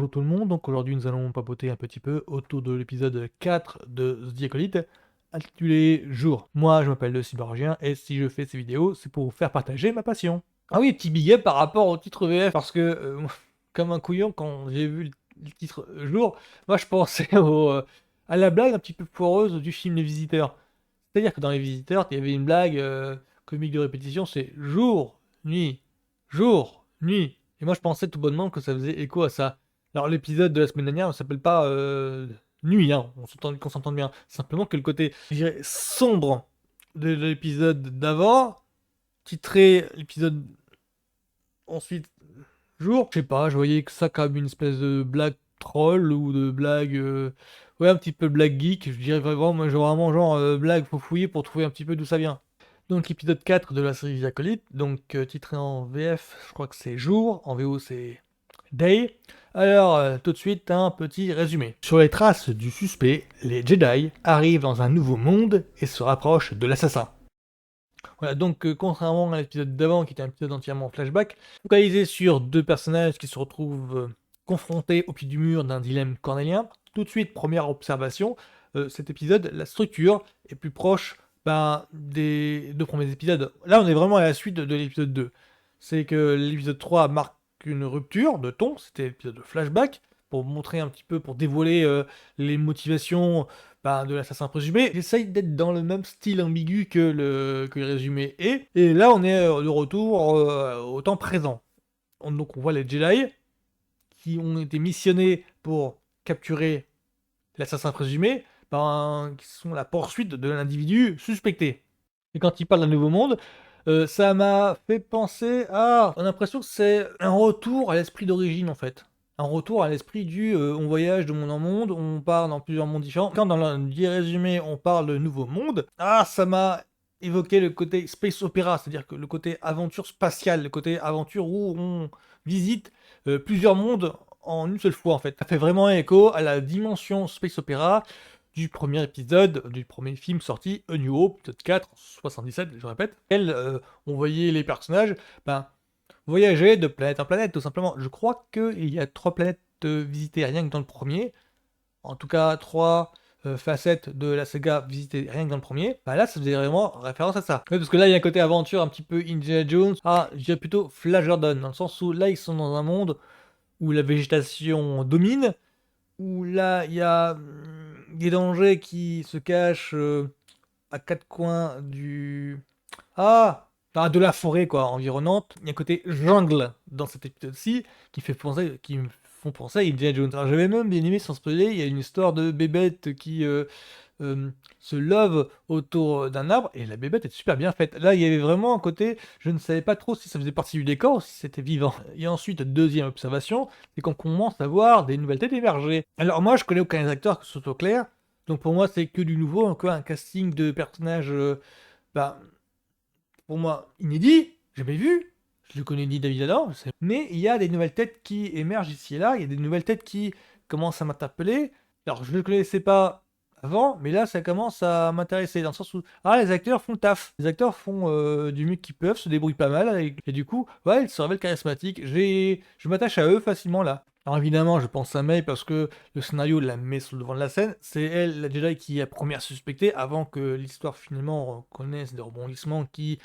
Bonjour tout le monde, donc aujourd'hui nous allons papoter un petit peu autour de l'épisode 4 de The Acolyte, intitulé Jour. Moi je m'appelle le Cyborgien et si je fais ces vidéos, c'est pour vous faire partager ma passion. Ah oui, petit big up par rapport au titre VF, parce que comme un couillon, quand j'ai vu le titre Jour, moi je pensais à la blague un petit peu foireuse du film Les Visiteurs. C'est-à-dire que dans Les Visiteurs, il y avait une blague comique de répétition, c'est jour, nuit, jour, nuit. Et moi je pensais tout bonnement que ça faisait écho à ça. Alors l'épisode de la semaine dernière ne s'appelle pas Nuit, hein, qu'on s'entende bien. Simplement que le côté, je dirais, sombre de l'épisode d'avant, titré l'épisode ensuite Jour, je sais pas, je voyais que ça comme une espèce de blague troll ou de blague... ouais, un petit peu blague geek, je dirais vraiment genre blague, faut fouiller pour trouver un petit peu d'où ça vient. Donc l'épisode 4 de la série The Acolyte, donc titré en VF, je crois que c'est Jour, en VO c'est Day. Alors, tout de suite, un petit résumé. Sur les traces du suspect, les Jedi arrivent dans un nouveau monde et se rapprochent de l'assassin. Voilà, donc contrairement à l'épisode d'avant, qui était un épisode entièrement flashback, focalisé sur deux personnages qui se retrouvent confrontés au pied du mur d'un dilemme cornélien. Tout de suite, première observation, cet épisode, la structure est plus proche des deux premiers épisodes. Là, on est vraiment à la suite de l'épisode 2. C'est que l'épisode 3 marque une rupture de ton, c'était l'épisode de flashback, pour montrer un petit peu, pour dévoiler les motivations de l'assassin présumé. J'essaye d'être dans le même style ambigu que le résumé est. Et là, on est de retour au temps présent. Donc, on voit les Jedi qui ont été missionnés pour capturer l'assassin présumé, qui sont la poursuite de l'individu suspecté. Et quand il parle d'un nouveau monde, ça m'a fait penser à... On a l'impression que c'est un retour à l'esprit d'origine, en fait. Un retour à l'esprit du on voyage de monde en monde, on part dans plusieurs mondes différents. Quand dans le dit résumé, on parle de nouveau monde, ça m'a évoqué le côté space opéra, c'est-à-dire que le côté aventure spatiale, le côté aventure où on visite plusieurs mondes en une seule fois, en fait. Ça fait vraiment écho à la dimension space opéra du premier épisode, du premier film sorti, A New Hope, épisode 4, 77, je répète. On voyait les personnages voyager de planète en planète, tout simplement. Je crois qu'il y a 3 planètes visitées rien que dans le premier. En tout cas, 3 facettes de la saga visitées rien que dans le premier. Là, ça faisait vraiment référence à ça. Oui, parce que là, il y a un côté aventure un petit peu Indiana Jones. Je dirais plutôt Flash Gordon, dans le sens où là, ils sont dans un monde où la végétation domine, où là, il y a des dangers qui se cachent à 4 coins de la forêt, quoi, environnante. Il y a un côté jungle dans cet épisode-ci qui me font penser à Indiana Jones. Alors, j'avais même bien aimé, sans spoiler, il y a une histoire de bébête qui se love autour d'un arbre, et la bébête est super bien faite. Là, il y avait vraiment un côté, je ne savais pas trop si ça faisait partie du décor ou si c'était vivant. Et ensuite, deuxième observation, c'est qu'on commence à voir des nouvelles têtes émerger. Alors moi, je connais aucun acteur, que ce soit clair, donc pour moi, c'est que du nouveau, encore un casting de personnages, bah, pour moi, inédit, jamais vu. Je le connais ni David Adam, je sais. Mais il y a des nouvelles têtes qui émergent ici et là, il y a des nouvelles têtes qui commencent à m'interpeller. Alors, je ne le connaissais pas avant, mais là, ça commence à m'intéresser, dans le sens où, les acteurs font le taf. Les acteurs font du mieux qu'ils peuvent, se débrouillent pas mal, et du coup, ouais, ils se révèlent charismatiques. Je m'attache à eux facilement, là. Alors évidemment, je pense à May parce que le scénario la met sur le devant de la scène. C'est elle, la Jedi, qui est la première suspectée avant que l'histoire finalement connaisse des rebondissements qui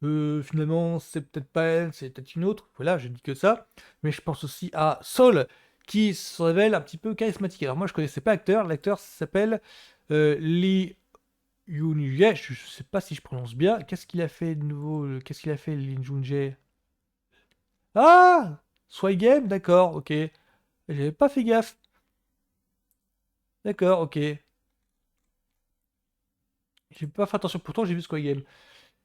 finalement, c'est peut-être pas elle, c'est peut-être une autre. Voilà, je dis que ça. Mais je pense aussi à Saul, qui se révèle un petit peu charismatique. Alors moi, je connaissais pas l'acteur. L'acteur s'appelle Lee Yoon-jae. Je sais pas si je prononce bien. Qu'est-ce qu'il a fait de nouveau Qu'est-ce qu'il a fait, Lee Yoon-jae? Ah Sway Game, d'accord, ok. J'avais pas fait gaffe. D'accord, ok. J'ai pas fait attention, pourtant j'ai vu Squid Game.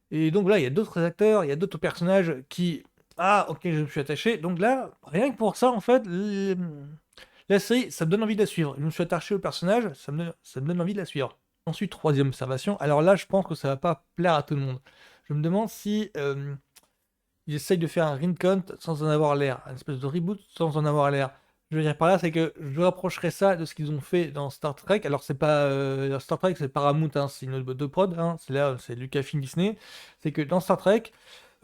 Et donc là, il y a d'autres acteurs, il y a d'autres personnages qui... Ah, ok, je me suis attaché. Donc là, rien que pour ça, en fait, la série, ça me donne envie de la suivre. Je me suis attaché au personnage, ça me donne envie de la suivre. Ensuite, troisième observation. Alors là, je pense que ça va pas plaire à tout le monde. Je me demande si ils essayent de faire un Rincon sans en avoir l'air. Un espèce de reboot sans en avoir l'air. Je veux dire par là, c'est que je rapprocherais ça de ce qu'ils ont fait dans Star Trek. Alors, c'est pas Star Trek, c'est Paramount, hein, c'est une autre boîte de prod, hein, c'est là, c'est Lucasfilm Disney. C'est que dans Star Trek,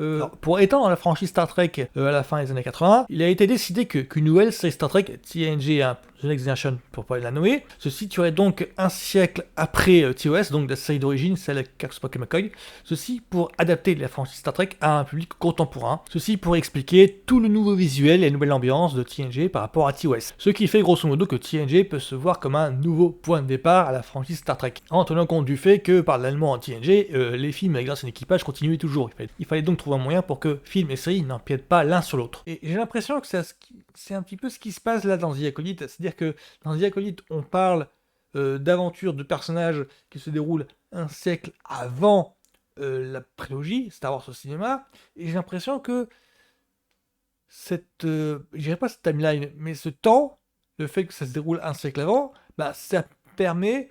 Alors, pour étendre la franchise Star Trek à la fin des années 80, il a été décidé qu'une nouvelle série Star Trek, TNG The Next Generation pour pas la nommer, se situerait donc un siècle après TOS, donc la série d'origine, celle avec Spock et McCoy. Ceci pour adapter la franchise Star Trek à un public contemporain. Ceci pour expliquer tout le nouveau visuel et la nouvelle ambiance de TNG par rapport à TOS. Ce qui fait grosso modo que TNG peut se voir comme un nouveau point de départ à la franchise Star Trek. En tenant compte du fait que parallèlement à TNG, les films avec l'ancien équipage continuaient toujours. Il fallait donc trouver un moyen pour que film et série n'empiètent pas l'un sur l'autre. Et j'ai l'impression que c'est un petit peu ce qui se passe là dans The Acolyte, c'est-à-dire que dans The Acolyte, on parle d'aventures de personnages qui se déroulent un siècle avant la prélogie, Star Wars au cinéma, et j'ai l'impression que je dirais pas cette timeline, mais ce temps, le fait que ça se déroule un siècle avant, bah, ça permet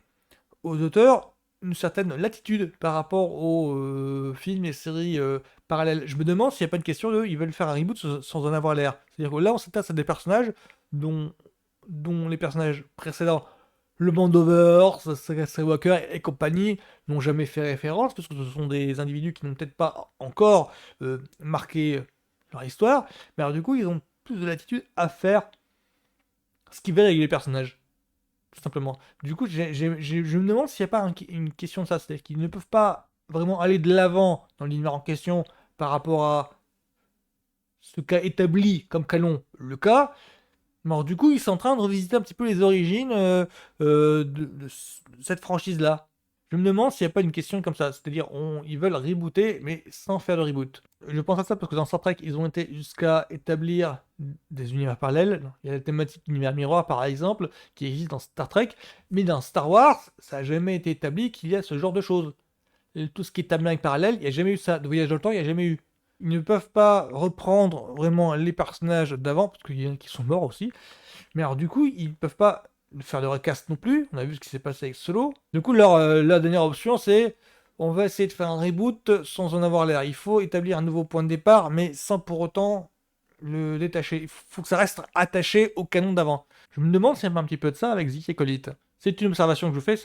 aux auteurs une certaine latitude par rapport aux films et séries parallèles. Je me demande s'il n'y a pas une question de ils veulent faire un reboot sans en avoir l'air. C'est-à-dire que là, on s'attache à des personnages dont les personnages précédents, le Mandover, Skywalker et compagnie, n'ont jamais fait référence, parce que ce sont des individus qui n'ont peut-être pas encore marqué leur histoire, mais alors du coup, ils ont plus de latitude à faire ce qu'ils veulent avec les personnages. Tout simplement. Du coup, je me demande s'il n'y a pas une question de ça, c'est-à-dire qu'ils ne peuvent pas vraiment aller de l'avant dans l'univers en question par rapport à ce qu'a établi comme canon le cas, mais alors, du coup, ils sont en train de revisiter un petit peu les origines de cette franchise-là. Je me demande s'il n'y a pas une question comme ça, c'est-à-dire ils veulent rebooter, mais sans faire de reboot. Je pense à ça parce que dans Star Trek, ils ont été jusqu'à établir des univers parallèles. Il y a la thématique univers miroir, par exemple, qui existe dans Star Trek, mais dans Star Wars, ça n'a jamais été établi qu'il y a ce genre de choses. Et tout ce qui est timeline parallèle, il n'y a jamais eu ça. De voyage dans le temps, il n'y a jamais eu. Ils ne peuvent pas reprendre vraiment les personnages d'avant, parce qu'il y en a qui sont morts aussi. Mais alors, du coup, ils peuvent pas faire de recast non plus. On a vu ce qui s'est passé avec Solo. Du coup, la dernière option, c'est on va essayer de faire un reboot sans en avoir l'air. Il faut établir un nouveau point de départ, mais sans pour autant le détacher. Il faut que ça reste attaché au canon d'avant. Je me demande s'il y a pas un petit peu de ça avec Zik et Colite. C'est une observation que je fais,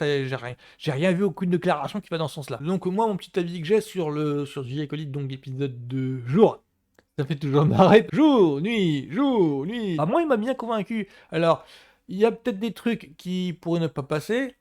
j'ai rien vu, aucune déclaration qui va dans ce sens-là. Donc moi, mon petit avis que j'ai sur Zik et Colite, donc l'épisode de jour, ça fait toujours marrer. Jour, nuit. Ah, moi, il m'a bien convaincu. Alors, il y a peut-être des trucs qui pourraient ne pas passer.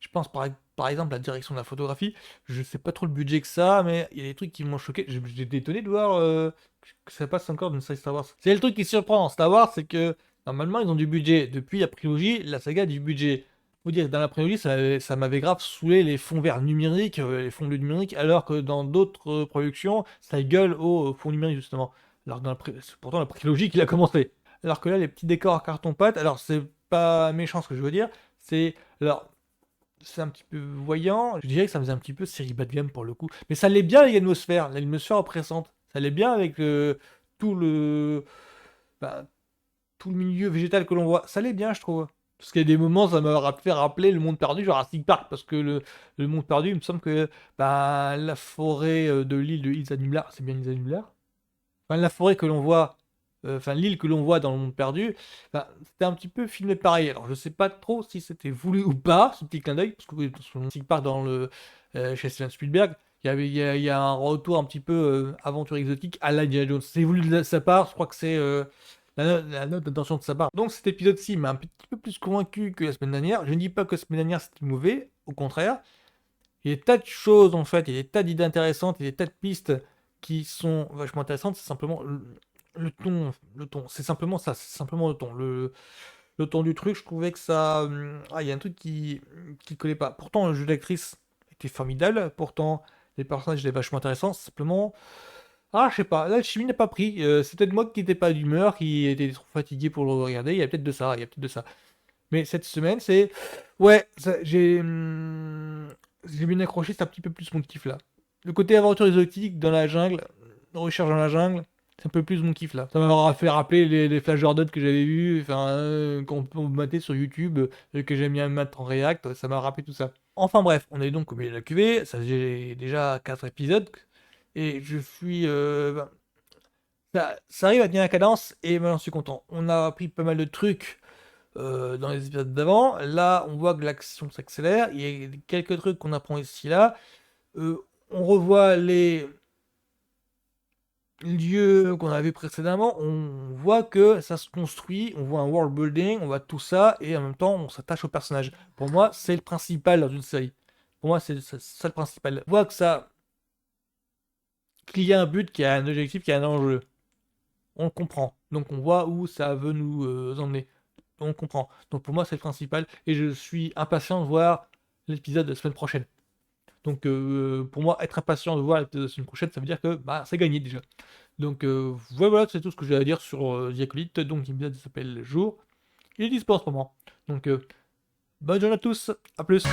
Je pense par exemple la direction de la photographie. Je sais pas trop le budget que ça, mais il y a des trucs qui m'ont choqué. J'étais étonné de voir que ça passe encore d'une série Star Wars. C'est le truc qui surprend en Star Wars, c'est que normalement ils ont du budget. Depuis la prélogie, la saga a du budget. Faut dire que dans la prélogie, ça m'avait grave saoulé les fonds verts numériques, les fonds bleus numériques, alors que dans d'autres productions, ça gueule au fond numérique justement. Alors que c'est pourtant la prélogie qu'il a commencé. Alors que là, les petits décors en carton-pâte, alors c'est pas méchant ce que je veux dire, alors c'est un petit peu voyant. Je dirais que ça faisait un petit peu série bas de gamme pour le coup. Mais ça allait bien avec l'atmosphère oppressante. Ça allait bien avec tout le, bah, tout le milieu végétal que l'on voit. Ça allait bien, je trouve. Parce qu'il y a des moments, ça m'a fait rappeler le monde perdu, Jurassic Park. Parce que le monde perdu, il me semble que la forêt de l'île de Isla Nublar, c'est bien Isla Nublar. Enfin, la forêt que l'on voit, enfin l'île que l'on voit dans le monde perdu, c'était un petit peu filmé pareil. Alors je sais pas trop si c'était voulu ou pas, ce petit clin d'œil, parce que sur Jurassic Park chez Steven Spielberg, il y a un retour un petit peu aventure exotique à la Indiana Jones. C'est voulu de sa part, je crois que c'est la note d'intention de sa part. Donc cet épisode-ci m'a un petit peu plus convaincu que la semaine dernière. Je ne dis pas que la semaine dernière c'était mauvais, au contraire. Il y a des tas de choses en fait, il y a des tas d'idées intéressantes, il y a des tas de pistes qui sont vachement intéressantes. C'est simplement le ton, c'est simplement ça, c'est simplement le ton du truc. Je trouvais que ça, il y a un truc qui collait pas. Pourtant, le jeu d'actrice était formidable. Pourtant, les personnages étaient vachement intéressants. C'est simplement, je sais pas, l'alchimie n'a pas pris. C'est peut-être moi qui n'étais pas d'humeur, qui était trop fatigué pour le regarder. Il y a peut-être de ça, il y a peut-être de ça. Mais cette semaine, ouais, j'ai bien accroché, c'est un petit peu plus mon kiff là. Le côté aventure exotique dans la jungle, recherche dans la jungle, c'est un peu plus mon kiff là. Ça m'a fait rappeler les Flash Jordan que j'avais vus, enfin, qu'on peut mater sur YouTube, que j'aime bien mettre en React, ça m'a rappelé tout ça. Enfin bref, on est donc au milieu de la QV, ça j'ai déjà 4 épisodes, et je suis... ça arrive à tenir la cadence, et maintenant je suis content. On a appris pas mal de trucs dans les épisodes d'avant. Là, on voit que l'action s'accélère. Il y a quelques trucs qu'on apprend ici là. On revoit lieux qu'on a vu précédemment, on voit que ça se construit, on voit un world building, on voit tout ça, et en même temps, on s'attache au personnage. Pour moi, c'est le principal dans une série. Pour moi, c'est ça le principal. On voit que ça, qu'il y a un but, qu'il y a un objectif, qu'il y a un enjeu. On le comprend. Donc on voit où ça veut nous emmener. On comprend. Donc pour moi, c'est le principal, et je suis impatient de voir l'épisode de la semaine prochaine. Donc pour moi, être impatient de voir l'épisode de la semaine prochaine, ça veut dire que bah, c'est gagné déjà. Donc voilà, c'est tout ce que j'ai à dire sur The Acolyte. Donc l'épisode s'appelle Jour. Il est dispo en ce moment. Donc bonne journée à tous, à plus.